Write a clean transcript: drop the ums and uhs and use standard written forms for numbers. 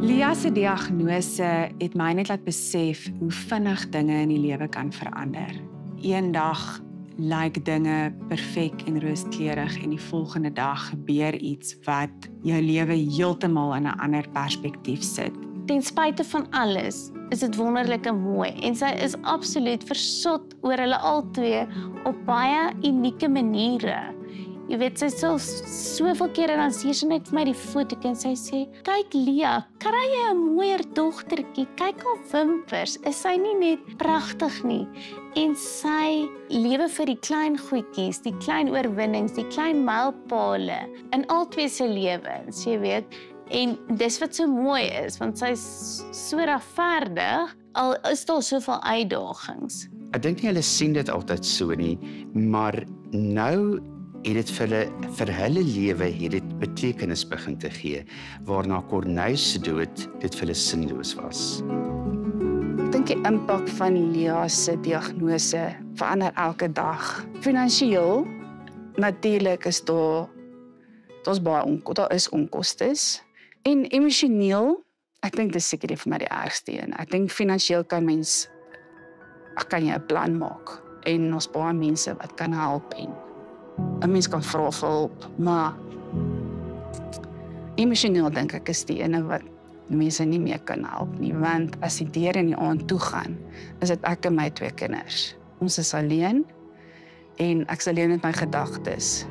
Lia se diagnose het my net laat besef hoe vinnig dinge in die lewe kan verander. Eendag lyk dinge perfek en rooskleurig en die volgende dag gebeur iets wat jou lewe heeltemal in 'n ander perspektief sit. Ten spyte van alles is dit wonderlik en mooi en sy is absoluut versot oor hulle albei op baie unieke maniere. Jy weet, sy sal soveel keer en dan sê sy net vir my die foto en sy sê, kyk Lia, kry jy 'n mooier dogtertjie, kyk haar wimpers, is sy nie net pragtig nie? En sy lewe vir die klein goedjies, die klein oorwinnings, die klein mylpale in albei se lewens, jy weet. En dis wat so mooi is, want sy is so regverdig, al is daar soveel uitdagings. Ek dink nie hulle sien dit altyd so nie, maar nou het dit vir hulle lewe het dit betekenis begin te gee, waarna Corneille se dood dit vir hulle sinloos was. Ek dink die impak van Lia se diagnose verander elke dag. Finansiëel, natuurlik is daar is onkostes. En emosioneel, ek dink dis seker vir my die ergste een. Ek dink finansiëel kan jy 'n plan maak en ons baie mense wat kan help en 'n mens kan vra vir hulp, maar emosioneel dink ek is die ene wat mense nie meer kan help nie, want as die deur in die aand toe gaan, is dit ek en my 2 kinders. Ons is alleen en ek's alleen met my gedagtes.